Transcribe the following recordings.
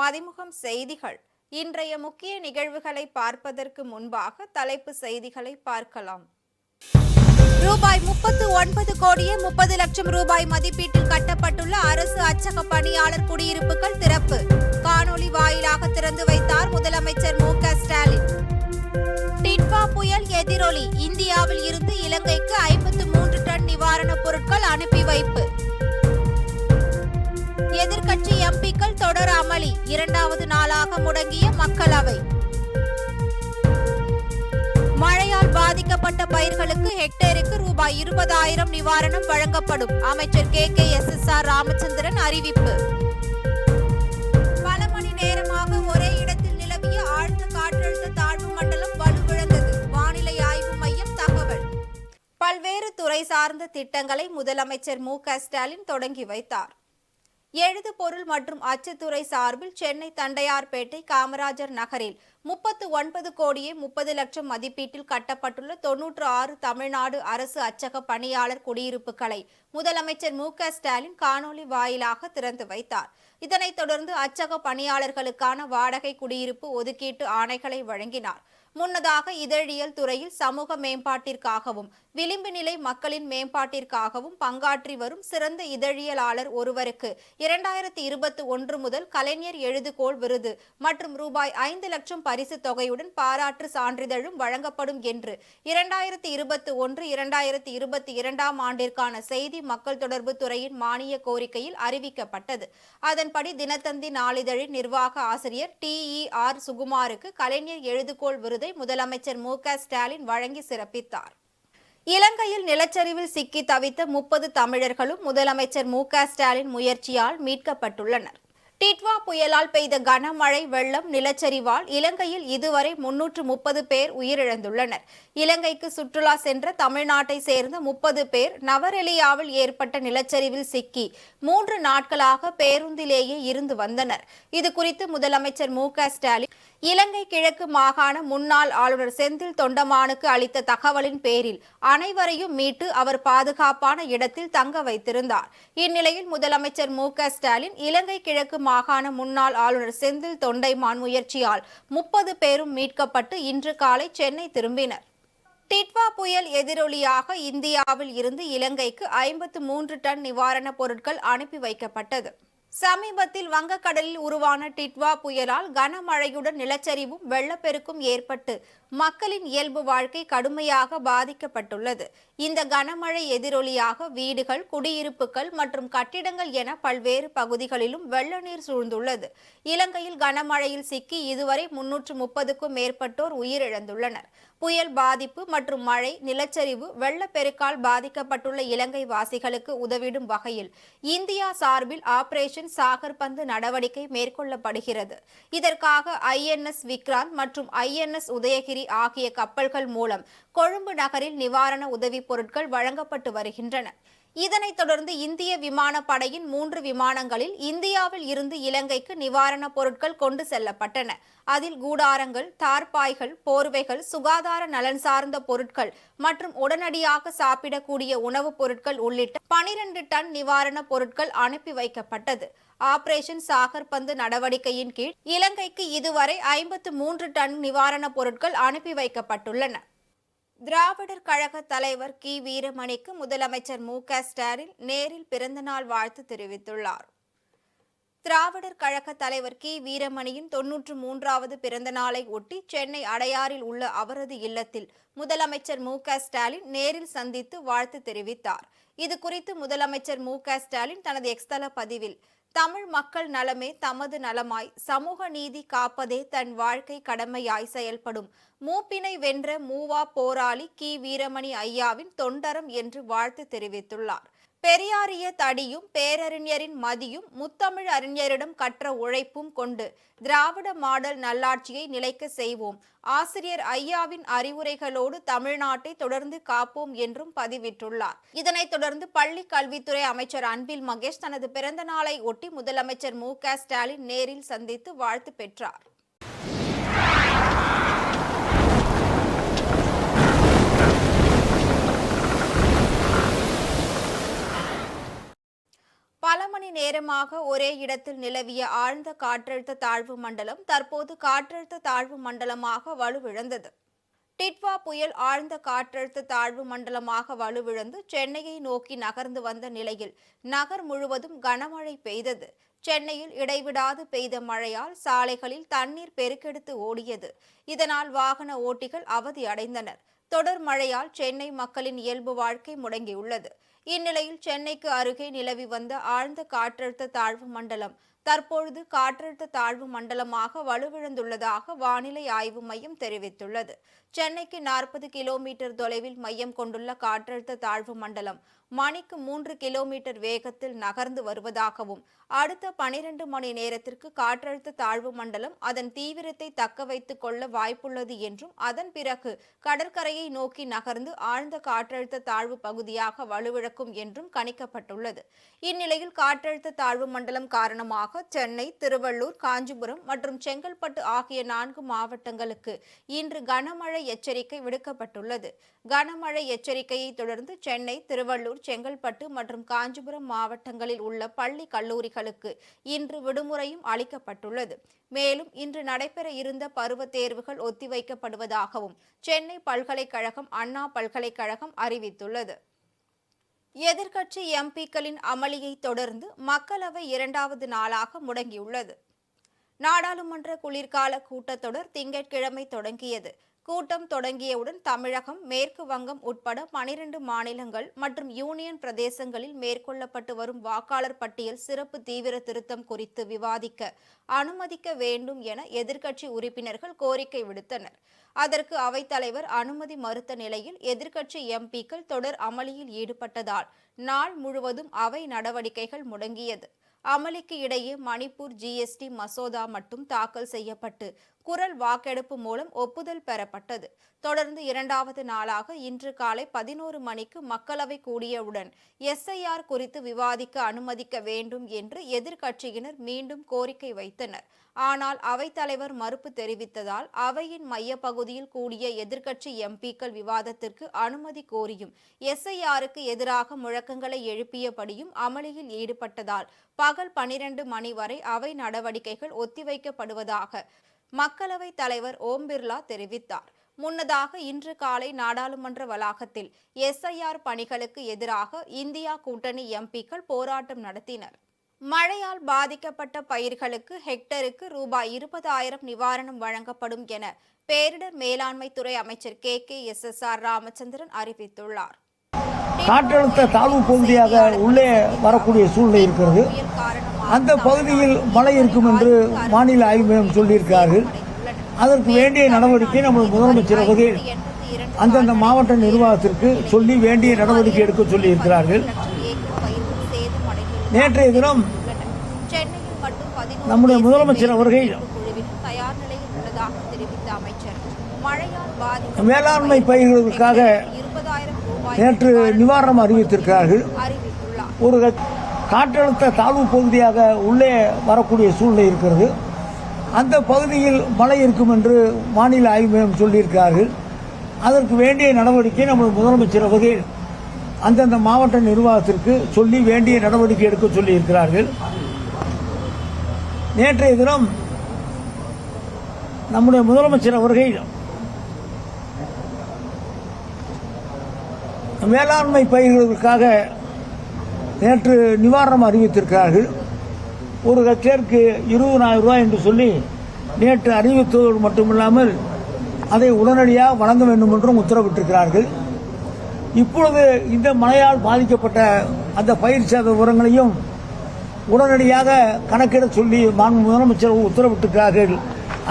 மதிமுகம் செய்திகள். இன்றைய முக்கிய நிகழ்வுகளை பார்ப்பதற்கு முன்பாக தலைப்பு செய்திகளை பார்க்கலாம். ரூபாய் 39 கோடியே 30 லட்சம் ரூபாய் மதிப்பீட்டில் கட்டப்பட்டுள்ள அரசு அச்சக பணியாளர் குடியிருப்புகள் திறப்பு. காணொலி வாயிலாக திறந்து வைத்தார் முதலமைச்சர் மு.க. ஸ்டாலின். டிட்வா புயல் எதிரொலி. இந்தியாவில் இருந்து இலங்கைக்கு 53 டன் நிவாரணப் பொருட்கள் அனுப்பி வைப்பு. எதிர்க்கட்சி எம்பிக்கள் தொடர் அமளி. இரண்டாவது நாளாக முடங்கிய மக்களவை. மழையால் பாதிக்கப்பட்ட பயிர்களுக்கு ஹெக்டேருக்கு ரூபாய் 20,000 நிவாரணம் வழங்கப்படும். அமைச்சர் கே.எஸ்.எஸ்.ஆர். ராமச்சந்திரன் அறிவிப்பு. பல மணி நேரமாக ஒரே இடத்தில் நிலவிய ஆழ்ந்த காற்றழுத்த தாழ்வு மண்டலம் வலுவிழந்தது. வானிலை ஆய்வு மையம் தகவல். பல்வேறு துறை சார்ந்த திட்டங்களை முதலமைச்சர் மு.க. ஸ்டாலின் தொடங்கி வைத்தார். எழுது பொருள் மற்றும் அச்சுத்துறை சார்பில் சென்னை தண்டையார்பேட்டை காமராஜர் நகரில் 39 கோடியே 30 லட்சம் மதிப்பீட்டில் கட்டப்பட்டுள்ள 96 தமிழ்நாடு அரசு அச்சக பணியாளர் குடியிருப்புகளை முதலமைச்சர் மு.க. ஸ்டாலின் காணொலி வாயிலாக திறந்து வைத்தார். இதனைத் தொடர்ந்து அச்சக பணியாளர்களுக்கான வாடகை குடியிருப்பு ஒதுக்கீட்டு ஆணைகளை வழங்கினார். முன்னதாக இதழியல் துறையில் சமூக மேம்பாட்டிற்காகவும் விளிம்பு நிலை மக்களின் மேம்பாட்டிற்காகவும் பங்காற்றி வரும் சிறந்த இதழியலாளர் ஒருவருக்கு 2021 முதல் கலைஞர் எழுதுகோள் விருது மற்றும் ரூபாய் 5 லட்சம் பரிசு தொகையுடன் பாராட்டு சான்றிதழும் வழங்கப்படும் என்று 2021-2022 ஆண்டிற்கான செய்தி மக்கள் தொடர்பு துறையின் மானிய கோரிக்கையில் அறிவிக்கப்பட்டது. அதன்படி தினத்தந்தி நாளிதழின் நிர்வாக ஆசிரியர் T.E.R. சுகுமாருக்கு கலைஞர் எழுதுகோள் விருதை முதலமைச்சர் மு.க. ஸ்டாலின் வழங்கி சிறப்பித்தார். இலங்கையில் நிலச்சரிவில் சிக்கி தவித்த 30 தமிழர்களும் முதலமைச்சர் மு.க. ஸ்டாலின் முயற்சியால் மீட்கப்பட்டுள்ளனர். டிட்வா புயலால் பெய்த கனமழை, வெள்ளம், நிலச்சரிவால் இலங்கையில் இதுவரை 330 பேர் உயிரிழந்துள்ளனர். இலங்கைக்கு சுற்றுலா சென்ற தமிழ்நாட்டை சேர்ந்த 30 பேர் நவரெலியாவில் ஏற்பட்ட நிலச்சரிவில் சிக்கி 3 நாட்களாக பேருந்திலேயே இருந்து வந்தனர். இதுகுறித்து முதலமைச்சர் மு.க. ஸ்டாலின் இலங்கை கிழக்கு மாகாண முன்னாள் ஆளுநர் செந்தில் தொண்டமானுக்கு அளித்த தகவலின் பேரில் அனைவரையும் மீட்டு அவர் பாதுகாப்பான இடத்தில் தங்க வைத்திருந்தார். இந்நிலையில் முதலமைச்சர் மு.க. ஸ்டாலின் இலங்கை கிழக்கு மாகாண முன்னாள் ஆளுநர் செந்தில் தொண்டைமான் முயற்சியால் 30 பேரும் மீட்கப்பட்டு இன்று காலை சென்னை திரும்பினர். டிட்வா புயல் எதிரொலியாக இந்தியாவில் இருந்து இலங்கைக்கு 53 டன் நிவாரணப் பொருட்கள் அனுப்பி வைக்கப்பட்டது. சமீபத்தில் வங்கக்கடலில் உருவான டிட்வா புயலால் கனமழையுடன் நிலச்சரிவும் வெள்ளப்பெருக்கும் ஏற்பட்டு மக்களின் இயல்பு வாழ்க்கை கடுமையாக பாதிக்கப்பட்டுள்ளது. இந்த கனமழை எதிரொலியாக வீடுகள், குடியிருப்புகள் மற்றும் கட்டிடங்கள் என பல்வேறு பகுதிகளிலும் வெள்ள நீர் சூழ்ந்துள்ளது. இலங்கையில் கனமழையில் சிக்கி இதுவரை 330க்கும் மேற்பட்டோர் உயிரிழந்துள்ளனர். புயல் பாதிப்பு மற்றும் மழை, நிலச்சரிவு, வெள்ளப்பெருக்கால் பாதிக்கப்பட்டுள்ள இலங்கை வாசிகளுக்கு உதவிடும் வகையில் இந்தியா சார்பில் ஆபரேஷன் சாகர் பந்து நடவடிக்கை மேற்கொள்ளப்படுகிறது. இதற்காக INS விக்ராந்த் மற்றும் INS உதயகிரி ஆகிய கப்பல்கள் மூலம் கொழும்பு நகரில் நிவாரண உதவிப் பொருட்கள் வழங்கப்பட்டு வருகின்றன. இதனைத் தொடர்ந்து இந்திய விமானப்படையின் 3 விமானங்களில் இந்தியாவில் இருந்து இலங்கைக்கு நிவாரணப் பொருட்கள் கொண்டு செல்லப்பட்டன. அதில் கூடாரங்கள், தார்பாய்கள், போர்வைகள், சுகாதார நலன் சார்ந்த பொருட்கள் மற்றும் உடனடியாக சாப்பிடக்கூடிய உணவுப் பொருட்கள் உள்ளிட்ட 12 டன் நிவாரணப் பொருட்கள் அனுப்பி வைக்கப்பட்டது. ஆபரேஷன் சாகர் பந்து நடவடிக்கையின் கீழ் இலங்கைக்கு இதுவரை 53 டன் நிவாரணப் பொருட்கள் அனுப்பி வைக்கப்பட்டுள்ளன. திராவிடர் கழக தலைவர் கி. வீரமணிக்கு முதலமைச்சர் மு.க. ஸ்டாலின் நேரில் பிறந்தநாள் வாழ்த்து தெரிவித்துள்ளார். திராவிடர் கழக தலைவர் கி. வீரமணியின் 93வது பிறந்த நாளை ஒட்டி சென்னை அடையாறில் உள்ள அவரது இல்லத்தில் முதலமைச்சர் மு.க. ஸ்டாலின் நேரில் சந்தித்து வாழ்த்து தெரிவித்தார். இதுகுறித்து முதலமைச்சர் மு.க. ஸ்டாலின் தனது எக்ஸ்தல பதிவில், தமிழ் மக்கள் நலமே தமது நலமாய், சமூக நீதி காப்பதே தன் வாழ்க்கை கடமையாய் செயல்படும் மூப்பினை வென்ற மூவா போராளி கி. வீரமணி ஐயாவின் தொண்டரம் என்று வாழ்த்து தெரிவித்துள்ளார். பெரியாரிய தடியும் பேரறிஞரின் மதியும் முத்தமிழ் அறிஞரிடம் கற்ற உழைப்பும் கொண்டு திராவிட மாடல் நல்லாட்சியை நிலைக்க செய்வோம். ஆசிரியர் ஐயாவின் அறிவுரைகளோடு தமிழ்நாட்டை தொடர்ந்து காப்போம் என்றும் பதிவிட்டுள்ளார். இதனைத் தொடர்ந்து பள்ளி கல்வித்துறை அமைச்சர் அன்பில் மகேஷ் தனது பிறந்த நாளை ஒட்டி முதலமைச்சர் மு.க. ஸ்டாலின் நேரில் சந்தித்து வாழ்த்து பெற்றார். பல மணி நேரம் நேரமாக ஒரே இடத்தில் நிலவிய ஆழ்ந்த காற்றழுத்த தாழ்வு மண்டலம் தற்போது காற்றழுத்த தாழ்வு மண்டலமாக வலுவிழந்தது. டிட்வா புயல் ஆழ்ந்த காற்றழுத்த தாழ்வு மண்டலமாக வலுவிழந்து சென்னையை நோக்கி நகர்ந்து வந்த நிலையில் நகர் முழுவதும் கனமழை பெய்தது. சென்னையில் இடைவிடாது பெய்த மழையால் சாலைகளில் தண்ணீர் பெருக்கெடுத்து ஓடியது. இதனால் வாகன ஓட்டிகள் அவதியடைந்தனர். தொடர் மழையால் சென்னை மக்களின் இயல்பு வாழ்க்கை முடங்கியுள்ளது. இந்நிலையில் சென்னைக்கு அருகே நிலவி வந்த ஆழ்ந்த காற்றழுத்த தாழ்வு மண்டலம் தற்பொழுது காற்றழுத்த தாழ்வு மண்டலமாக வலுவிழந்துள்ளதாக வானிலை ஆய்வு மையம் தெரிவித்துள்ளது. சென்னைக்கு 40 கிலோமீட்டர் தொலைவில் மையம் கொண்டுள்ள காற்றழுத்த தாழ்வு மண்டலம் மணிக்கு 3 கிலோமீட்டர் வேகத்தில் நகர்ந்து வருவதாகவும் அடுத்த 12 மணி நேரத்திற்கு காற்றழுத்த தாழ்வு மண்டலம் அதன் தீவிரத்தை தக்க வைத்துக் கொள்ள வாய்ப்புள்ளது என்றும் அதன் பிறகு கடற்கரையை நோக்கி நகர்ந்து ஆழ்ந்த காற்றழுத்த தாழ்வு பகுதியாக வலுவிழக்கும் என்றும் கணிக்கப்பட்டுள்ளது. இந்நிலையில் காற்றழுத்த தாழ்வு மண்டலம் காரணமாக சென்னை, திருவள்ளூர், காஞ்சிபுரம் மற்றும் செங்கல்பட்டு ஆகிய 4 மாவட்டங்களுக்கு இன்று கனமழை எச்சரிக்கை விடுக்கப்பட்டுள்ளது. கனமழை எச்சரிக்கையை தொடர்ந்து சென்னை, திருவள்ளூர், செங்கல்பட்டு மற்றும் காஞ்சிபுரம் மாவட்டங்களில் உள்ள பள்ளி கல்லூரிகளுக்கு இன்று விடுமுறையும் அளிக்கப்பட்டுள்ளது. மேலும் இன்று நடைபெற இருந்த பருவத் தேர்வுகள் ஒத்திவைக்கப்படுவதாகவும் சென்னை பல்கலைக்கழகம், அண்ணா பல்கலைக்கழகம் அறிவித்துள்ளது. எதிர்க்கட்சி எம்பிக்களின் அமளியை தொடர்ந்து மக்களவை 2வது நாளாக முடங்கியுள்ளது. நாடாளுமன்ற குளிர்கால கூட்டத்தொடர் திங்கட்கிழமை தொடங்கியது. கூட்டம் தொடங்கியவுடன் தமிழகம், மேற்கு வங்கம் உட்பட 12 மாநிலங்கள் மற்றும் யூனியன் பிரதேசங்களில் மேற்கொள்ளப்பட்டு வரும் வாக்காளர் பட்டியல் சிறப்பு தீவிர திருத்தம் குறித்து விவாதிக்க அனுமதிக்க வேண்டும் என எதிர்க்கட்சி உறுப்பினர்கள் கோரிக்கை விடுத்தனர். அதற்கு அவைத்தலைவர் அனுமதி மறுத்த நிலையில் எதிர்க்கட்சி எம்பிக்கள் தொடர் அமளியில் ஈடுபட்டதால் நாள் முழுவதும் அவை நடவடிக்கைகள் முடங்கியது. அமளிக்கு இடையே மணிப்பூர் ஜிஎஸ்டி மசோதா மட்டும் தாக்கல் செய்யப்பட்டு குரல் வாக்கெடுப்பு மூலம் ஒப்புதல் பெறப்பட்டது. தொடர்ந்து 2வது நாளாக இன்று காலை 11 மணிக்கு மக்களவை கூடியவுடன் எஸ்ஐஆர் குறித்து விவாதிக்க அனுமதிக்க வேண்டும் என்று எதிர்க்கட்சியினர் மீண்டும் கோரிக்கை வைத்தனர். ஆனால் அவைத்தலைவர் மறுப்பு தெரிவித்ததால் அவையின் மையப்பகுதியில் கூடிய எதிர்க்கட்சி எம்பிக்கள் விவாதத்திற்கு அனுமதி கோரியும் எஸ்ஐஆருக்கு எதிராக முழக்கங்களை எழுப்பியபடியும் அமளியில் ஈடுபட்டதால் பகல் 12 மணி வரை அவை நடவடிக்கைகள் ஒத்திவைக்கப்படுவதாக மக்களவைத் தலைவர் ஓம் பிர்லா தெரிவித்தார். முன்னதாக இன்று காலை நாடாளுமன்ற வளாகத்தில் எஸ்ஐஆர் பணிகளுக்கு எதிராக இந்தியா கூட்டணி எம்பிக்கள் போராட்டம் நடத்தினர். மழையால் பாதிக்கப்பட்ட பயிர்களுக்கு ஹெக்டருக்கு ரூபாய் 20,000 நிவாரணம் வழங்கப்படும் என பேரிடர் மேலாண்மை துறை அமைச்சர் KKSSR ராமச்சந்திரன் அறிவித்துள்ளார். காற்றழுத்த தாழ்வு பகுதியாக உள்ளே வரக்கூடிய சூழ்நிலை இருக்கிறது. அந்த பகுதியில் மழை இருக்கும் என்று வானிலை ஆய்வு மையம் சொல்லியிருக்கிறார்கள். அதற்கு வேண்டிய நடவடிக்கை நமது முதலமைச்சர் அவர்கள் அந்தந்த மாவட்ட நிர்வாகத்திற்கு சொல்லி வேண்டிய நடவடிக்கை எடுக்க சொல்லியிருக்கிறார்கள். நேற்றைய தினம் நம்முடைய முதலமைச்சர் அவர்கள் வேளாண்மை பயிர்களுக்காக நேற்று நிவாரணம் அறிவித்திருக்கிறார்கள். ஒரு காற்றழுத்த தாழ்வு பகுதியாக உள்ளே வரக்கூடிய சூழ்நிலை இருக்கிறது. அந்த பகுதியில் மழை இருக்கும் என்று வானிலை ஆய்வு மையம் சொல்லியிருக்கிறார்கள். அதற்கு வேண்டிய நடவடிக்கை நமது முதலமைச்சர் அவர்கள் அந்தந்த மாவட்ட நிர்வாகத்திற்கு சொல்லி வேண்டிய நடவடிக்கை எடுக்க சொல்லியிருக்கிறார்கள். நேற்றைய தினம் நம்முடைய முதலமைச்சர் அவர்கள் வேளாண்மை பயிர்களுக்காக நேற்று நிவாரணம் அறிவித்திருக்கிறார்கள். ஒரு ஹெக்டேருக்கு 20,000 ரூபாய் என்று சொல்லி நேற்று அறிவித்ததோடு மட்டுமில்லாமல் அதை உடனடியாக வழங்க வேண்டும் என்றும் உத்தரவிட்டிருக்கிறார்கள். இப்பொழுது இந்த மழையால் பாதிக்கப்பட்ட அந்த பயிர் சேத விவரங்களையும் உடனடியாக கணக்கெட சொல்லி முதலமைச்சர் உத்தரவிட்டிருக்கிறார்கள்.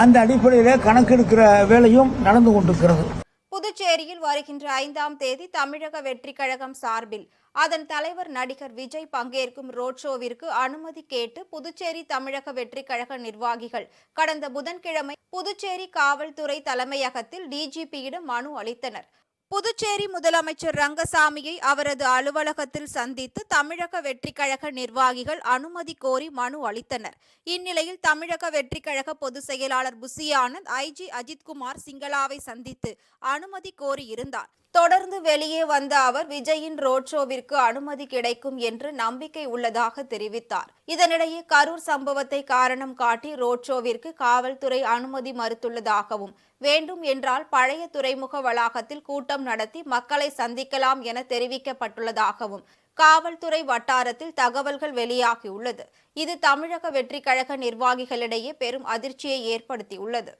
அந்த அடிப்படையில் கணக்கெடுக்கிற வேலையும் நடந்து கொண்டிருக்கிறது. புதுச்சேரியில் வருகின்ற 5ஆம் தேதி தமிழக வெற்றிக் கழகம் சார்பில் அதன் தலைவர் நடிகர் விஜய் பங்கேற்கும் ரோட் ஷோவிற்கு அனுமதி கேட்டு புதுச்சேரி தமிழக வெற்றிக் கழக நிர்வாகிகள் கடந்த புதன்கிழமை புதுச்சேரி காவல்துறை தலைமையகத்தில் டிஜிபியிடம் மனு அளித்தனர். புதுச்சேரி முதலமைச்சர் ரங்கசாமியை அவரது அலுவலகத்தில் சந்தித்து தமிழக வெற்றிக் கழக நிர்வாகிகள் அனுமதி கோரி மனு அளித்தனர். இந்நிலையில் தமிழக வெற்றிக் கழக பொதுச் செயலாளர் புசி ஆனந்த் ஐஜி அஜித்குமார் சிங்களாவை சந்தித்து அனுமதி கோரியிருந்தார். தொடர்ந்து வெளியே வந்த அவர் விஜயின் ரோட் ஷோவிற்கு அனுமதி கிடைக்கும் என்று நம்பிக்கை உள்ளதாக தெரிவித்தார். இதனிடையே கரூர் சம்பவத்தை காரணம் காட்டி ரோட் ஷோவிற்கு காவல்துறை அனுமதி மறுத்துள்ளதாகவும், வேண்டும் என்றால் பழைய துறைமுக வளாகத்தில் கூட்டம் நடத்தி மக்களை சந்திக்கலாம் என தெரிவிக்கப்பட்டுள்ளதாகவும் காவல்துறை வட்டாரத்தில் தகவல்கள் வெளியாகியுள்ளது. இது தமிழக வெற்றிக் கழக நிர்வாகிகளிடையே பெரும் அதிர்ச்சியை ஏற்படுத்தியுள்ளது.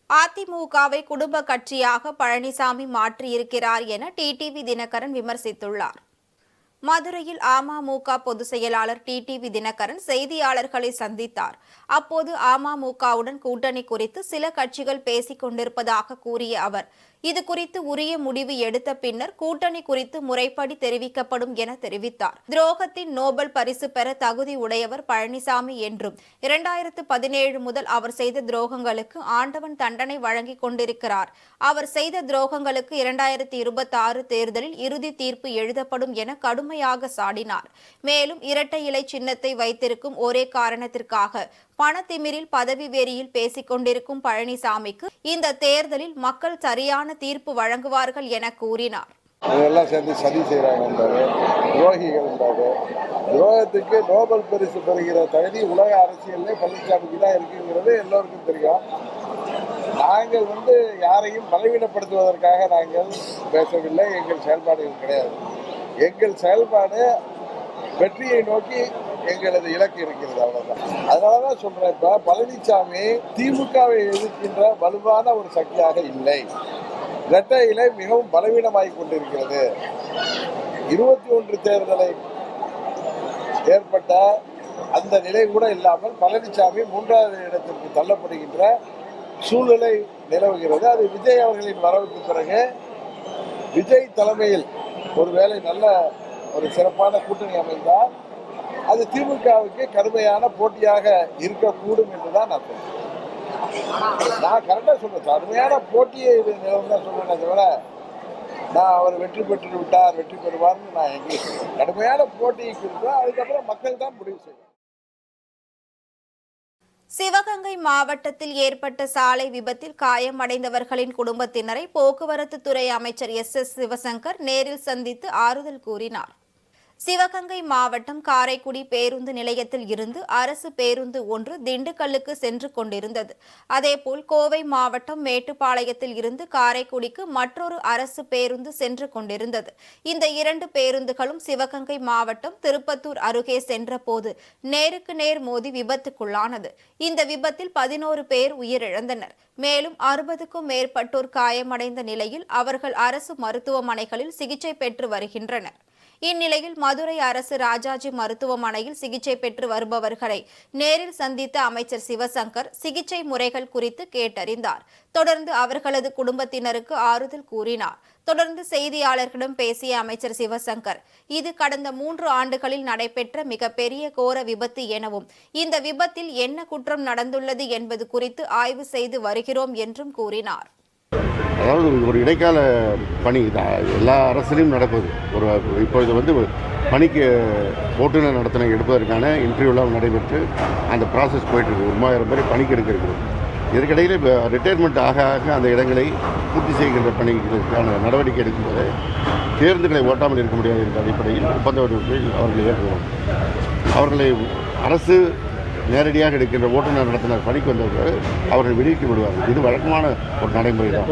அதிமுகவை குடும்ப கட்சியாக பழனிசாமி மாற்றியிருக்கிறார் என டிடிவி தினகரன் விமர்சித்துள்ளார். மதுரையில் அமமுக பொதுச் செயலாளர் டிடிவி தினகரன் செய்தியாளர்களை சந்தித்தார். அப்போது அமமுகவுடன் கூட்டணி குறித்து சில கட்சிகள் பேசிக் கொண்டிருப்பதாக கூறிய அவர், இது குறித்து உரிய முடிவு எடுத்த பின்னர் கூட்டணி குறித்து முறைப்படி தெரிவிக்கப்படும் என தெரிவித்தார். துரோகத்தின் நோபல் பரிசு பெற தகுதி உடையவர் பழனிசாமி என்றும், 2017 முதல் அவர் செய்த துரோகங்களுக்கு ஆண்டவன் தண்டனை வழங்கிக் கொண்டிருக்கிறார். அவர் செய்த துரோகங்களுக்கு 2026 தேர்தலில் இறுதி தீர்ப்பு எழுதப்படும் என கடுமையாக சாடினார். மேலும் இரட்டை இலை சின்னத்தை வைத்திருக்கும் ஒரே காரணத்திற்காக பணத்திமிரில் பதவி வெறியில் பேசிக் கொண்டிருக்கும் பழனிசாமிக்கு இந்த தேர்தலில் மக்கள் சரியான தீர்ப்பு வழங்குவார்கள் என கூறினார். இதெல்லாம் சேர்ந்து சதி செய்கிறாங்க, துரோகிகள். துரோகத்துக்கு நோபல் பரிசு பெறுகிற தகுதி உலக அரசியலில் பழனிசாமிக்கு தான் இருக்குங்கிறது எல்லோருக்கும் தெரியும். நாங்கள் யாரையும் பலவீனப்படுத்துவதற்காக நாங்கள் பேசவில்லை. எங்கள் செயல்பாடுகள் கிடையாது. எங்கள் செயல்பாடு வெற்றியை நோக்கி எங்களது இலக்கு இருக்கிறது, அவ்வளவுதான். அதனாலதான் சொல்றேன், இப்ப பழனிசாமி திமுகவை எதிர்க்கின்ற வலுவான ஒரு சக்தியாக இல்லை. இரட்டை இலை மிகவும் பலவீனமாகிக் கொண்டிருக்கிறது. 21 தேர்தலை ஏற்பட்ட அந்த நிலை கூட இல்லாமல் பழனிசாமி 3வது இடத்திற்கு தள்ளப்படுகின்ற சூழ்நிலை நிலவுகிறது. அது விஜய் அவர்களின் வரவுக்கு பிறகு விஜய் தலைமையில் ஒருவேளை நல்ல ஒரு சிறப்பான கூட்டணி அமைந்தால் அது திமுகவுக்கு கடுமையான போட்டியாக இருக்கக்கூடும் என்றுதான் நான் சொல்றேன். நான் கரெக்டா சொல்றேன், கடுமையான போட்டியை நிலவும் தான் சொல்றேன் தவிர நான் அவர் வெற்றி பெற்று விட்டார், வெற்றி பெறுவார்னு நான் எங்கேயும் சொல்றேன். கடுமையான போட்டிக்கு இருக்கோம், அதுக்கப்புறம் மக்கள் தான் முடிவு செய்யும். சிவகங்கை மாவட்டத்தில் ஏற்பட்ட சாலை விபத்தில் காயமடைந்தவர்களின் குடும்பத்தினரை போக்குவரத்து துறை அமைச்சர் எஸ். சிவசங்கர் நேரில் சந்தித்து ஆறுதல் கூறினார். சிவகங்கை மாவட்டம் காரைக்குடி பேருந்து நிலையத்தில் இருந்து அரசு பேருந்து ஒன்று திண்டுக்கல்லுக்கு சென்று கொண்டிருந்தது. அதேபோல் கோவை மாவட்டம் மேட்டுப்பாளையத்தில் இருந்து காரைக்குடிக்கு மற்றொரு அரசு பேருந்து சென்று கொண்டிருந்தது. இந்த 2 பேருந்துகளும் சிவகங்கை மாவட்டம் திருப்பத்தூர் அருகே சென்றபோது நேருக்கு நேர் மோதி விபத்துக்குள்ளானது. இந்த விபத்தில் 11 பேர் உயிரிழந்தனர். மேலும் 60க்கும் மேற்பட்டோர் காயமடைந்த நிலையில் அவர்கள் அரசு மருத்துவமனைகளில் சிகிச்சை பெற்று வருகின்றனர். இந்நிலையில் மதுரை அரசு ராஜாஜி மருத்துவமனையில் சிகிச்சை பெற்று வருபவர்களை நேரில் சந்தித்த அமைச்சர் சிவசங்கர் சிகிச்சை முறைகள் குறித்து கேட்டறிந்தார். தொடர்ந்து அவர்களது குடும்பத்தினருக்கு ஆறுதல் கூறினார். தொடர்ந்து செய்தியாளர்களிடம் பேசிய அமைச்சர் சிவசங்கர், இது கடந்த 3 ஆண்டுகளில் நடைபெற்ற மிகப்பெரிய கோர விபத்து எனவும், இந்த விபத்தில் என்ன குற்றம் நடந்துள்ளது என்பது குறித்து ஆய்வு செய்து வருகிறோம் என்றும் கூறினார். அதாவது ஒரு இடைக்கால பணி எல்லா அரசிலும் நடப்பது. இப்பொழுது பணிக்கு ஓட்டுநர் நடத்தின எடுப்பதற்கான இன்டர்வியூலாம் நடைபெற்று அந்த ப்ராசஸ் போயிட்டுருக்கு. 3000 பேர் பணிக்கு எடுக்கிறது. இதற்கிடையில் இப்போ ரிட்டையர்மெண்ட் ஆக அந்த இடங்களை பூர்த்தி செய்கின்ற பணிகளுக்கான நடவடிக்கை எடுக்கும்போது பேருந்துகளை ஓட்டாமல் இருக்க முடியாது என்ற அடிப்படையில் ஒப்பந்த வடிவத்தில் அவர்களை ஏற்றுவோம். அவர்களை அரசு நேரடியாக எடுக்கின்ற ஓட்டுநர் நடத்தினர் பணிக்கு வந்தவர்கள் அவர்கள் வெளியிட்டு விடுவார்கள். இது வழக்கமான ஒரு நடைமுறை தான்.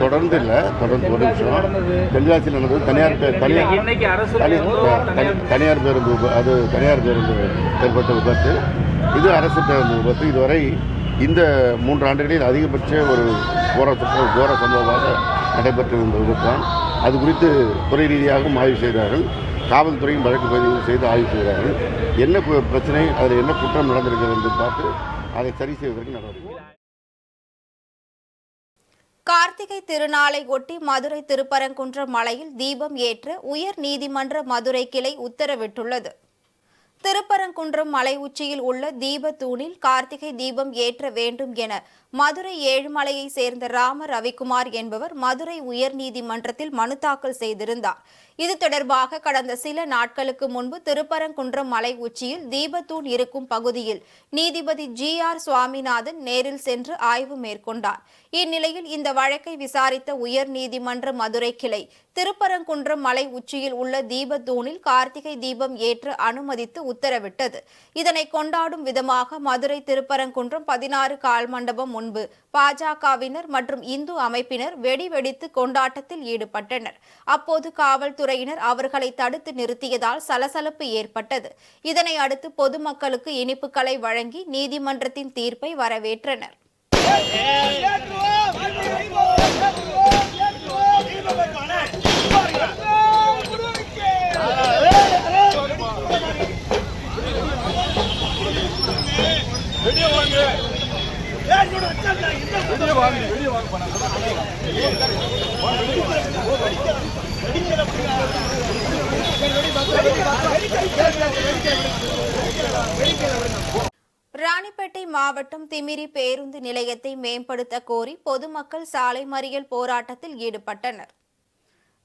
தொடர்ந்து இல்லை, தொடர்ந்து ஒரு நிமிஷம். தென்காசியில் நடந்தது தனியார் பேருந்து, அது தனியார் பேருந்து ஏற்பட்ட விபத்து. இது அரசு பேருந்து விபத்து. இதுவரை இந்த 3 ஆண்டுகளில் அதிகபட்ச ஒரு கோர சம்பவமாக நடைபெற்றிருந்த விபத்து தான். அது குறித்து துறை ரீதியாகவும் ஆய்வு செய்தார்கள். காவல்துறையும் வழக்கு பதிவு செய்து ஆய்வு செய்கிறார்கள். என்ன பிரச்சனை, அதில் என்ன குற்றம் நடந்திருக்கிறது என்று பார்த்து அதை சரி செய்வதற்கு நடவடிக்கை. கார்த்திகை திருநாளை ஒட்டி மதுரை திருப்பரங்குன்றம் மலையில் தீபம் ஏற்ற உயர் நீதிமன்ற மதுரை கிளை உத்தரவிட்டுள்ளது. திருப்பரங்குன்றம் மலை உச்சியில் உள்ள தீபத்தூணில் கார்த்திகை தீபம் ஏற்ற வேண்டும் என மதுரை ஏழுமலையை சேர்ந்த ராம ரவிக்குமார் என்பவர் மதுரை உயர்நீதிமன்றத்தில் மனு தாக்கல் செய்திருந்தார். இது தொடர்பாக கடந்த சில நாட்களுக்கு முன்பு திருப்பரங்குன்றம் மலை உச்சியில் தீபத்தூண் இருக்கும் பகுதியில் நீதிபதி GR சுவாமிநாதன் நேரில் சென்று ஆய்வு மேற்கொண்டார். இந்நிலையில் இந்த வழக்கை விசாரித்த உயர்நீதிமன்ற மதுரை கிளை திருப்பரங்குன்றம் மலை உச்சியில் உள்ள தீபத்தூணில் கார்த்திகை தீபம் ஏற்ற அனுமதித்து உத்தரவிட்டது. இதனை கொண்டாடும் விதமாக மதுரை திருப்பரங்குன்றம் 16 கால் மண்டபம் முன்பு பாஜகவினர் மற்றும் இந்து அமைப்பினர் வெடி வெடித்து கொண்டாட்டத்தில் ஈடுபட்டனர். அப்போது காவல்துறையினர் அவர்களை தடுத்து நிறுத்தியதால் சலசலப்பு ஏற்பட்டது. இதனை அடுத்து பொதுமக்களுக்கு இனிப்புகளை வழங்கி நீதிமன்றத்தின் தீர்ப்பை வரவேற்றனர். ராணிப்பேட்டை மாவட்டம் திமிரி பேருந்து நிலையத்தை மேம்படுத்த கோரி பொதுமக்கள் சாலை மறியல் போராட்டத்தில் ஈடுபட்டனர்.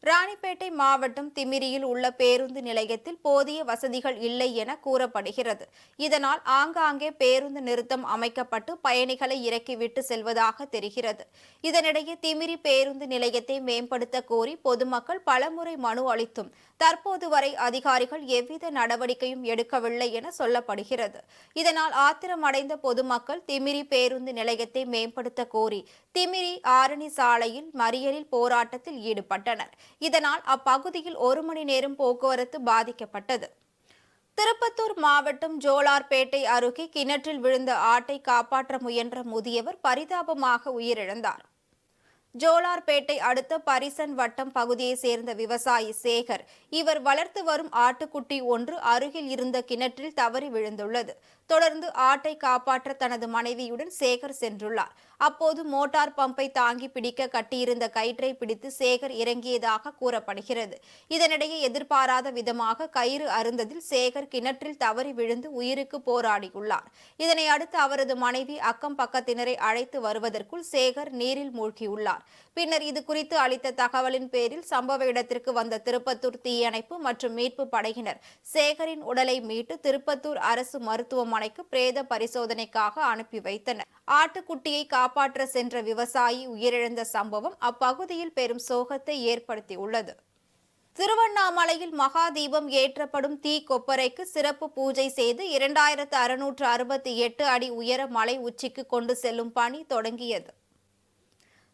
ராணிப்பேட்டை மாவட்டம் திமிரியில் உள்ள பேருந்து நிலையத்தில் போதிய வசதிகள் இல்லை என கூறப்படுகிறது. இதனால் ஆங்காங்கே பேருந்து நிறுத்தம் அமைக்கப்பட்டு பயணிகளை இறக்கிவிட்டு செல்வதாக தெரிகிறது. இதனிடையே திமிரி பேருந்து நிலையத்தை மேம்படுத்த கோரி பொதுமக்கள் பலமுறை மனு அளித்தும் தற்போது வரை அதிகாரிகள் எவ்வித நடவடிக்கையும் எடுக்கவில்லை என சொல்லப்படுகிறது. இதனால் ஆத்திரமடைந்த பொதுமக்கள் திமிரி பேருந்து நிலையத்தை மேம்படுத்த கோரி திமிரி ஆரணி சாலையில் மறியலில் போராட்டத்தில் ஈடுபட்டனர். இதனால் அப்பகுதியில் 1 மணி நேரம் போக்குவரத்து பாதிக்கப்பட்டது. திருப்பத்தூர் மாவட்டம் ஜோலார்பேட்டை அருகே கிணற்றில் விழுந்த ஆட்டை காப்பாற்ற முயன்ற முதியவர் பரிதாபமாக உயிரிழந்தார். ஜோலார்பேட்டை அடுத்த பரிசன் வட்டம் பகுதியை சேர்ந்த விவசாயி சேகர். இவர் வளர்த்து வரும் ஆட்டுக்குட்டி ஒன்று அருகில் இருந்த கிணற்றில் தவறி விழுந்துள்ளது. தொடர்ந்து ஆட்டை காப்பாற்ற தனது மனைவியுடன் சேகர் சென்றுள்ளார். அப்போது மோட்டார் பம்பை தாங்கி பிடிக்க கட்டியிருந்த கயிற்றை பிடித்து சேகர் இறங்கியதாக கூறப்படுகிறது. இதனிடையே எதிர்பாராத விதமாக கயிறு அறுந்ததில் சேகர் கிணற்றில் தவறி விழுந்து உயிருக்கு போராடியுள்ளார். இதனை அடுத்து அவரது மனைவி அக்கம் பக்கத்தினரை அழைத்து வருவதற்குள் சேகர் நீரில் மூழ்கியுள்ளார். பின்னர் இது குறித்து அளித்த தகவலின் பேரில் சம்பவ இடத்திற்கு வந்த திருப்பத்தூர் தீயணைப்பு மற்றும் மீட்பு படையினர் சேகரின் உடலை மீட்டு திருப்பத்தூர் அரசு மருத்துவமனைக்கு பிரேத பரிசோதனைக்காக அனுப்பி வைத்தனர். ஆட்டுக்குட்டியை காப்பாற்ற சென்ற விவசாயி உயிரிழந்த சம்பவம் அப்பகுதியில் பெரும் சோகத்தை ஏற்படுத்தியுள்ளது. திருவண்ணாமலையில் மகா தீபம் ஏற்றப்படும் தீ கொப்பரைக்கு சிறப்பு பூஜை செய்து 2668 அடி உயர மலை உச்சிக்கு கொண்டு செல்லும் பணி தொடங்கியது.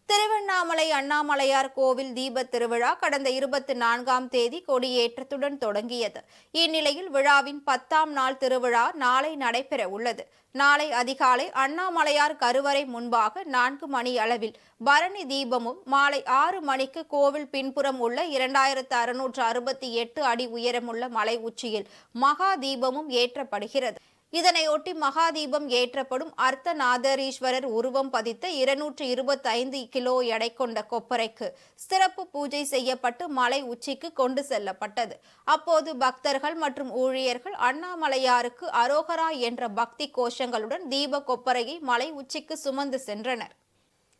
திருவண்ணாமலை அண்ணாமலையார் கோவில் தீப திருவிழா கடந்த 24ஆம் தேதி கொடியேற்றத்துடன் தொடங்கியது. இந்நிலையில் விழாவின் 10ஆம் நாள் திருவிழா நாளை நடைபெற உள்ளது. நாளை அதிகாலை அண்ணாமலையார் கருவறை முன்பாக 4 மணி அளவில் பரணி தீபமும், மாலை 6 மணிக்கு கோவில் பின்புறம் உள்ள 2668 அடி உயரமுள்ள மலை உச்சியில் மகா தீபமும் ஏற்றப்படுகிறது. இதனையொட்டி மகாதீபம் ஏற்றப்படும் அர்த்தநாதரீஸ்வரர் உருவம் பதித்த 225 கிலோ எடை கொண்ட கொப்பரைக்கு சிறப்பு பூஜை செய்யப்பட்டு மலை உச்சிக்கு கொண்டு செல்லப்பட்டது. அப்போது பக்தர்கள் மற்றும் ஊழியர்கள் அண்ணாமலையாருக்கு அரோகரா என்ற பக்தி கோஷங்களுடன் தீப கொப்பரையை மலை உச்சிக்கு சுமந்து சென்றனர்.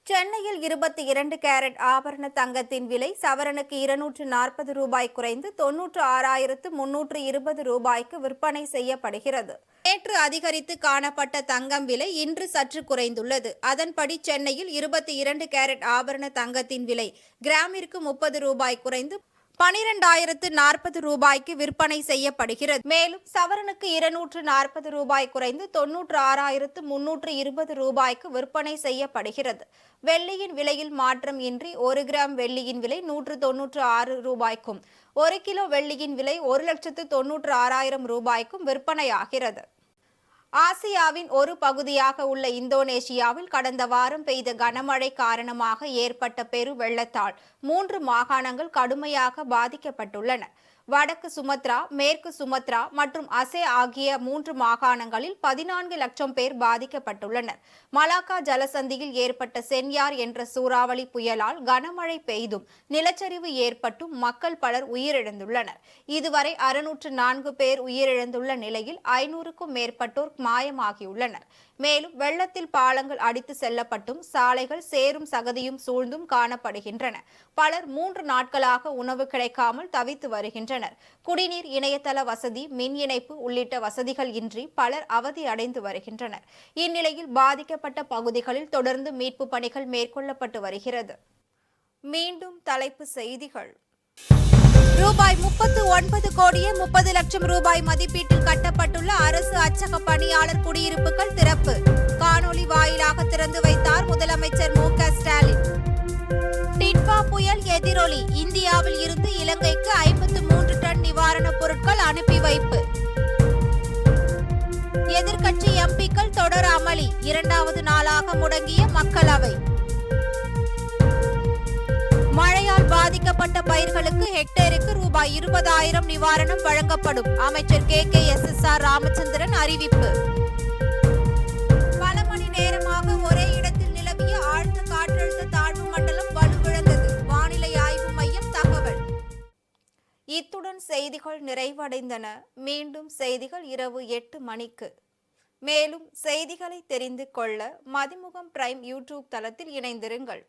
சென்னையில் 22 கேரட் ஆபரண தங்கத்தின் விலை சவரனுக்கு 240 ரூபாய் குறைந்து 96,320 ரூபாய்க்கு விற்பனை செய்யப்படுகிறது. நேற்று அதிகரித்து காணப்பட்ட தங்கம் விலை இன்று சற்று குறைந்துள்ளது. அதன்படி சென்னையில் 22 கேரட் ஆபரண தங்கத்தின் விலை கிராமிற்கு 30 ரூபாய் குறைந்து 12,040 ரூபாய்க்கு விற்பனை செய்யப்படுகிறது. மேலும் சவரனுக்கு 240 ரூபாய் குறைந்து 96,320 ரூபாய்க்கு விற்பனை செய்யப்படுகிறது. வெள்ளியின் விலையில் மாற்றம் இன்றி 1 கிராம் வெள்ளியின் விலை 196 ரூபாய்க்கும் 1 கிலோ வெள்ளியின் விலை 1,96,000 ரூபாய்க்கும் விற்பனையாகிறது. ஆசியாவின் ஒரு பகுதியாக உள்ள இந்தோனேஷியாவில் கடந்த வாரம் பெய்த கனமழை காரணமாக ஏற்பட்ட பெரு வெள்ளத்தால் 3 மாகாணங்கள் கடுமையாக பாதிக்கப்பட்டுள்ளன. வடக்கு சுமத்ரா, மேற்கு சுமத்ரா மற்றும் அசே ஆகிய 3 மாகாணங்களில் 14 லட்சம் பேர் பாதிக்கப்பட்டுள்ளனர். மலாக்கா ஜலசந்தியில் ஏற்பட்ட சென்யார் என்ற சூறாவளி புயலால் கனமழை பெய்தும் நிலச்சரிவு ஏற்பட்டும் மக்கள் பலர் உயிரிழந்துள்ளனர். இதுவரை 604 பேர் உயிரிழந்துள்ள நிலையில் 500க்கும் மேற்பட்டோர் மாயமாகியுள்ளனர். மேலும் வெள்ளத்தில் பாலங்கள் அடித்து செல்லப்பட்டும் சாலைகள் சேரும் சகதியும் சூழ்ந்தும் காணப்படுகின்றன. பலர் 3 நாட்களாக உணவு கிடைக்காமல் தவித்து வருகின்றனர். குடிநீர், இணையதள வசதி, மின் இணைப்பு உள்ளிட்ட வசதிகள் இன்றி பலர் அவதி அடைந்து வருகின்றனர். இந்நிலையில் பாதிக்கப்பட்ட பகுதிகளில் தொடர்ந்து மீட்பு பணிகள் மேற்கொள்ளப்பட்டு வருகிறது. மீண்டும் தலைப்புச் செய்திகள். ரூபாய் 39 கோடியே 30 லட்சம் ரூபாய் மதிப்பீட்டில் கட்டப்பட்டுள்ள அரசு அச்சக பணியாளர் குடியிருப்புகள் திறப்பு. காணொலி வாயிலாக திறந்து வைத்தார் முதலமைச்சர் மு.க. ஸ்டாலின். டிட்வா புயல் எதிரொலி. இந்தியாவில் இருந்து இலங்கைக்கு 53 டன் நிவாரணப் பொருட்கள் அனுப்பி வைப்பு. எதிர்க்கட்சி எம்பிக்கள் தொடர் அமளி. 2வது நாளாக முடங்கிய மக்களவை. மழையால் பாதிக்கப்பட்ட பயிர்களுக்கு ஹெக்டேருக்கு ரூபாய் 20,000 நிவாரணம் வழங்கப்படும். அமைச்சர் KKSSR ராமச்சந்திரன் அறிவிப்பு. பல மணி நேரமாக ஒரே இடத்தில் நிலவிய ஆழ்ந்த காற்றழுத்த தாழ்வு மண்டலம் வலுவிழந்தது. வானிலை ஆய்வு மையம் தகவல். இத்துடன் செய்திகள் நிறைவடைந்தன. மீண்டும் செய்திகள் இரவு 8 மணிக்கு. மேலும் செய்திகளை தெரிந்து கொள்ள மதிமுகம் பிரைம் யூடியூப் தளத்தில் இணைந்திருங்கள்.